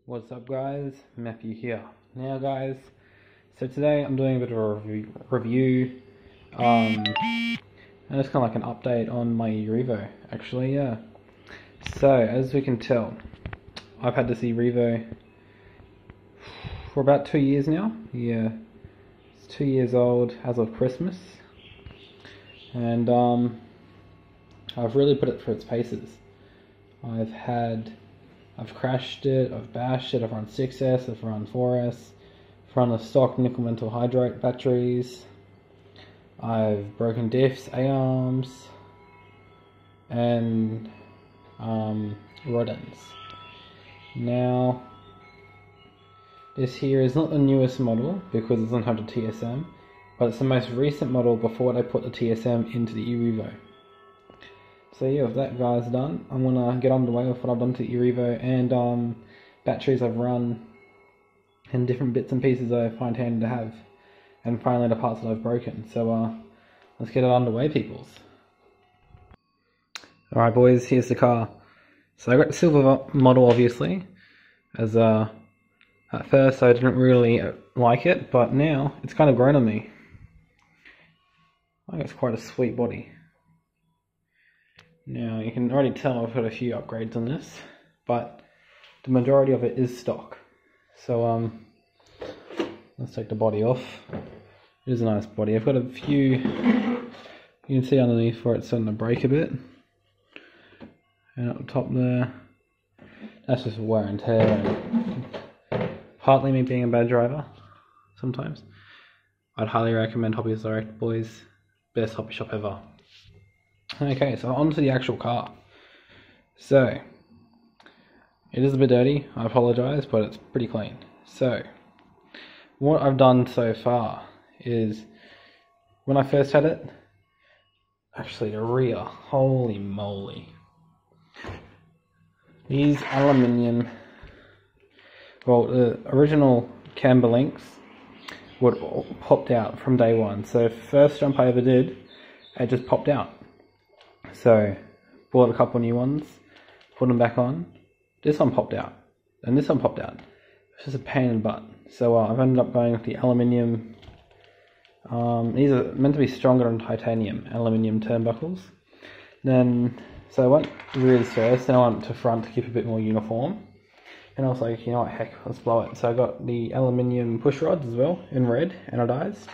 What's up guys, Matthew here. Now guys, so today I'm doing a bit of a review and it's kind of like an update on my Revo actually, yeah. So as we can tell, I've had this Revo for about 2 years now. Yeah, it's 2 years old as of Christmas, and I've really put it through its paces. I've crashed it, I've bashed it, I've run 6S, I've run 4S, I've run the stock nickel metal hydride batteries, I've broken diffs, A-arms, and rod ends. Now, this here is not the newest model because it doesn't have the TSM, but it's the most recent model before they put the TSM into the Revo. So yeah, with that guys done, I'm gonna get underway with what I've done to Revo and batteries I've run and different bits and pieces I find handy to have, and finally the parts that I've broken. So let's get it underway, peoples. Alright boys, here's the car. So I got the silver model obviously, as at first I didn't really like it, but now it's kind of grown on me. I think it's quite a sweet body. Now you can already tell I've put a few upgrades on this, but the majority of it is stock. So let's take the body off. It is a nice body. I've got a few, you can see underneath where it's starting to break a bit. And up the top there, that's just wear and tear, and partly me being a bad driver sometimes. I'd highly recommend Hobbies Direct, boys. Best hobby shop ever. Okay, so on to the actual car. So, it is a bit dirty, I apologise, but it's pretty clean. So, what I've done so far is, when I first had it, actually the rear, holy moly. These aluminium, well, the original camber links would all popped out from day one. So first jump I ever did, it just popped out. So, bought a couple new ones, put them back on. This one popped out, and this one popped out. It's just a pain in the butt. So I've ended up going with the aluminium. These are meant to be stronger than titanium, aluminium turnbuckles. Then, so I went rears first, then I went to front to keep it a bit more uniform. And I was like, you know what, heck, let's blow it. So I got the aluminium push rods as well, in red, anodized.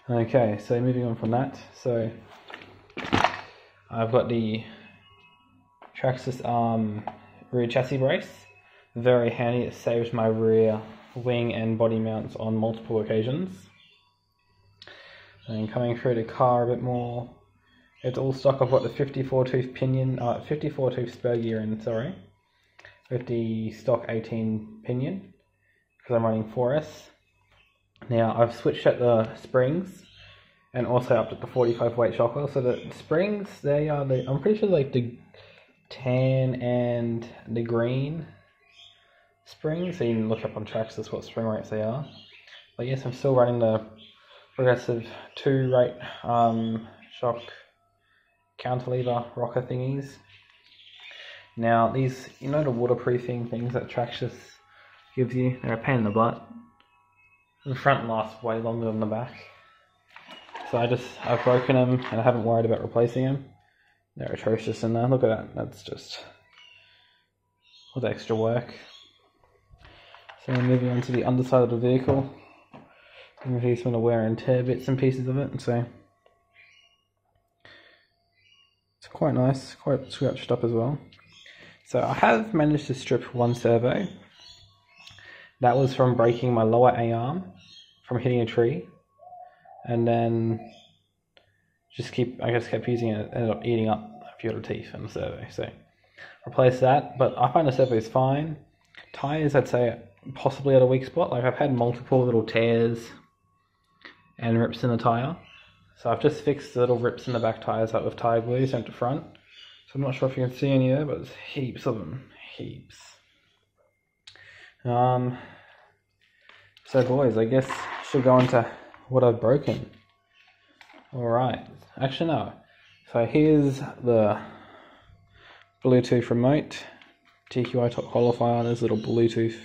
Okay, so moving on from that. So I've got the Traxxas rear chassis brace. Very handy, it saves my rear wing and body mounts on multiple occasions. And coming through the car a bit more, it's all stock. I've got the 54 tooth pinion, 54 tooth spur gear in, sorry, with the stock 18 pinion, because I'm running 4S. Now I've switched out the springs, and also upped at the 45 weight shock oil. So the springs, they are the, I'm pretty sure like the tan and the green springs. So you can look up on Traxxas what spring rates they are. But yes, I'm still running the progressive 2 rate shock counterlever rocker thingies. Now these, you know, the waterproofing things that Traxxas gives you, they're a pain in the butt. The front lasts way longer than the back. So I've broken them and I haven't worried about replacing them. They're atrocious in there. Look at that. That's just with extra work. So moving on to the underside of the vehicle. I'm going to use some of the wear and tear bits and pieces of it. So it's quite nice, quite scratched up as well. So I have managed to strip one servo. That was from breaking my lower A-arm from hitting a tree. And then just kept using it, ended up eating up a few of the teeth in the servo. So replace that, but I find the servo is fine. Tires, I'd say possibly at a weak spot. Like I've had multiple little tears and rips in the tire. So I've just fixed the little rips in the back tires up with tire glue sent to front. So I'm not sure if you can see any there, but there's heaps of them, heaps. So boys, I guess I should go into what I've broken. Alright, actually no. So here's the Bluetooth remote TQI top qualifier. There's a little Bluetooth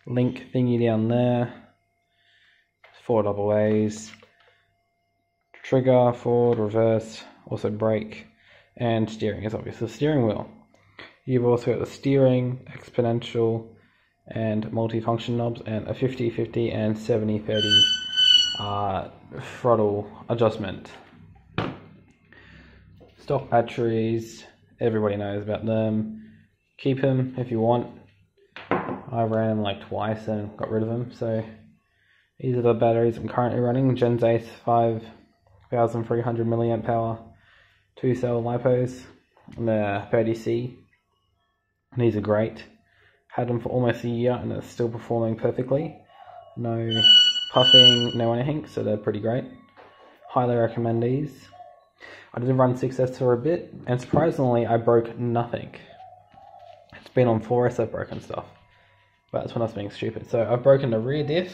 link thingy down there. 4 double A's. Trigger, forward, reverse, also brake, and steering is obviously the steering wheel. You've also got the steering, exponential, and multifunction knobs, and a 50-50 and 70-30 throttle adjustment. Stock batteries, everybody knows about them. Keep them if you want. I ran them like twice and got rid of them, so these are the batteries I'm currently running. Gens Ace 5300 milliamp power, 2-cell lipos, and the 30C. These are great. Had them for almost a year and they're still performing perfectly. No puffing, no anything, so they're pretty great. Highly recommend these. I did run 6S for a bit, and surprisingly I broke nothing. It's been on 4S I've broken stuff, but that's when I was being stupid. So I've broken the rear diff.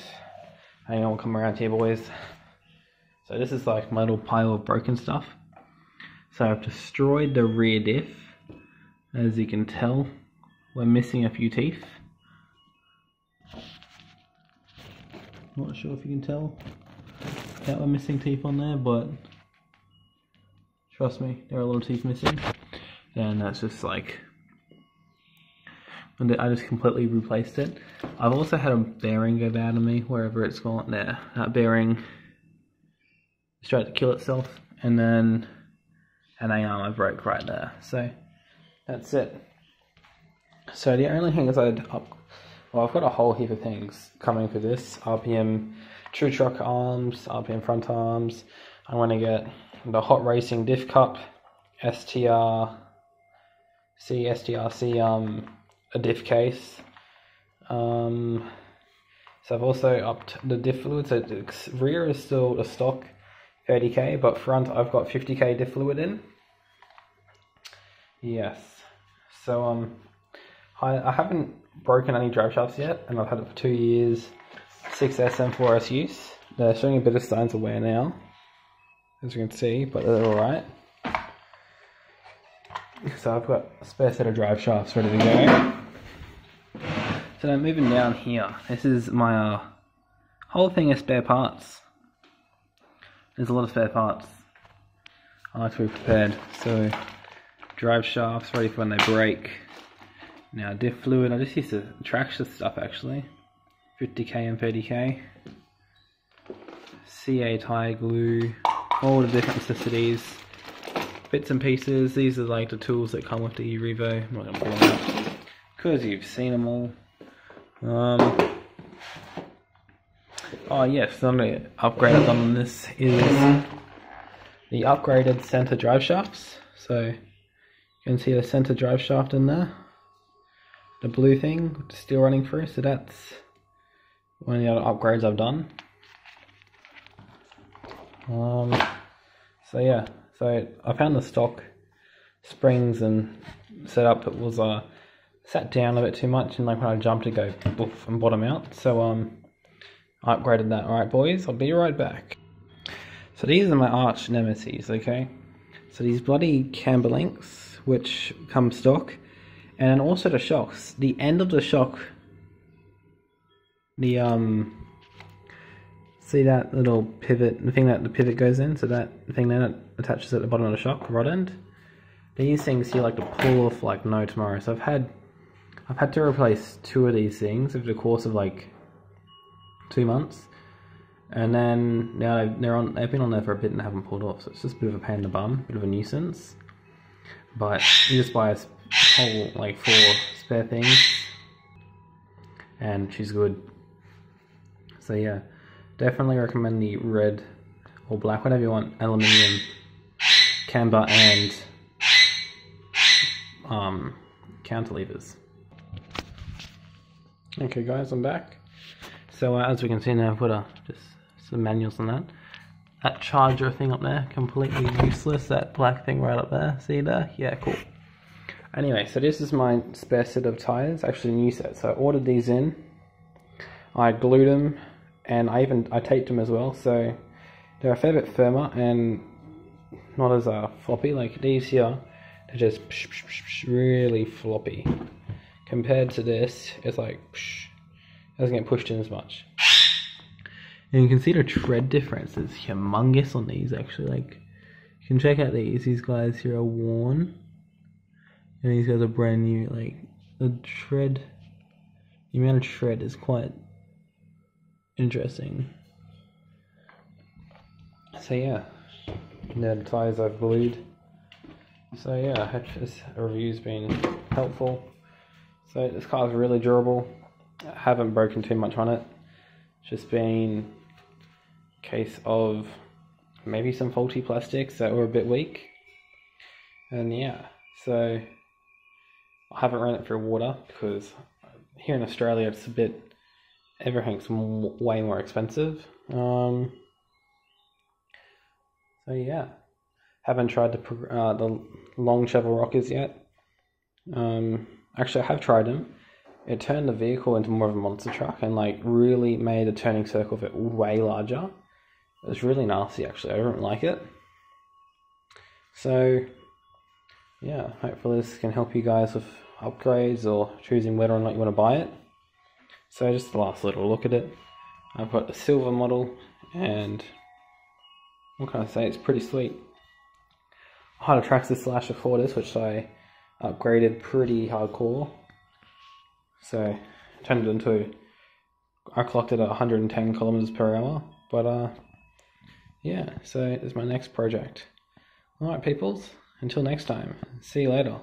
Hang on, we'll come around here, boys. So this is like my little pile of broken stuff. So I've destroyed the rear diff. As you can tell, we're missing a few teeth. Not sure if you can tell that we're missing teeth on there, but trust me, there are a lot of teeth missing. And that's just like, and I just completely replaced it. I've also had a bearing go bad on me wherever it's gone. There, that bearing tried to kill itself, and then an arm I broke right there. So that's it. So the only thing is I've got a whole heap of things coming for this. RPM True Truck arms, RPM front arms. I want to get the Hot Racing Diff Cup, STRC, a diff case. So I've also upped the diff fluid. So the rear is still a stock 30k, but front I've got 50k diff fluid in. Yes. So I haven't broken any drive shafts yet, and I've had it for 2 years. 6S and 4S use. They're showing a bit of signs of wear now, as you can see, but they're alright. So I've got a spare set of drive shafts ready to go. So now moving down here, this is my whole thing of spare parts. There's a lot of spare parts. I like to be prepared. So drive shafts ready for when they break. Now diff fluid, I just used the Traxxas stuff actually. 50k and 30k. CA tire glue, all the different necessities. Bits and pieces, these are like the tools that come with the Revo. I'm not going to pull them out because you've seen them all. Oh yes, the only upgrade I've done on this is the upgraded center drive shafts. So you can see the center drive shaft in there. The blue thing still running through, so that's one of the other upgrades I've done. So yeah, so I found the stock springs and setup that was sat down a bit too much, and like when I jumped it go poof and bottom out. So I upgraded that. Alright boys, I'll be right back. So these are my arch nemesis, okay? So these bloody camber links, which come stock, and then also the shocks. The end of the shock, the see that little pivot, the thing that the pivot goes in, so that thing then it attaches at the bottom of the shock, rod end. These things you like to pull off like no tomorrow. So I've had to replace 2 of these things over the course of like 2 months, and then now they've been on there for a bit and haven't pulled off. So it's just a bit of a pain in the bum, bit of a nuisance. But you just buy a whole like 4 spare things, and she's good. So yeah, definitely recommend the red or black, whatever you want, aluminium camber and counterlevers. Okay guys, I'm back. So as we can see now, I've got just some manuals on that. That charger thing up there, completely useless. That black thing right up there, see there? Yeah, cool. Anyway, so this is my spare set of tires, actually a new set. So I ordered these in, I glued them, and I taped them as well. So they're a fair bit firmer and not as floppy. Like these here, they're just really floppy compared to this, it's like, doesn't get pushed in as much. And you can see the tread difference is humongous on these actually. Like, you can check out these guys here are worn, and these guys are brand new. Like, the amount of tread is quite interesting. So yeah, the tires I've glued. So yeah, I hope this review's been helpful. So this car is really durable. I haven't broken too much on it. It's just been a case of maybe some faulty plastics that were a bit weak. And yeah, so I haven't run it through water because here in Australia it's everything's way more expensive. So yeah, haven't tried the long shovel rockers yet. Actually, I have tried them. It turned the vehicle into more of a monster truck and like really made the turning circle of it way larger. It was really nasty actually. I didn't like it. So yeah, hopefully this can help you guys with upgrades or choosing whether or not you want to buy it. So just the last little look at it. I've got the silver model, and what can I say, it's pretty sweet. I had a Traxxas Slasher for this, which I upgraded pretty hardcore. So turned it into, I clocked it at 110 kilometers per hour. But yeah, so it's my next project. Alright peoples, until next time, see you later.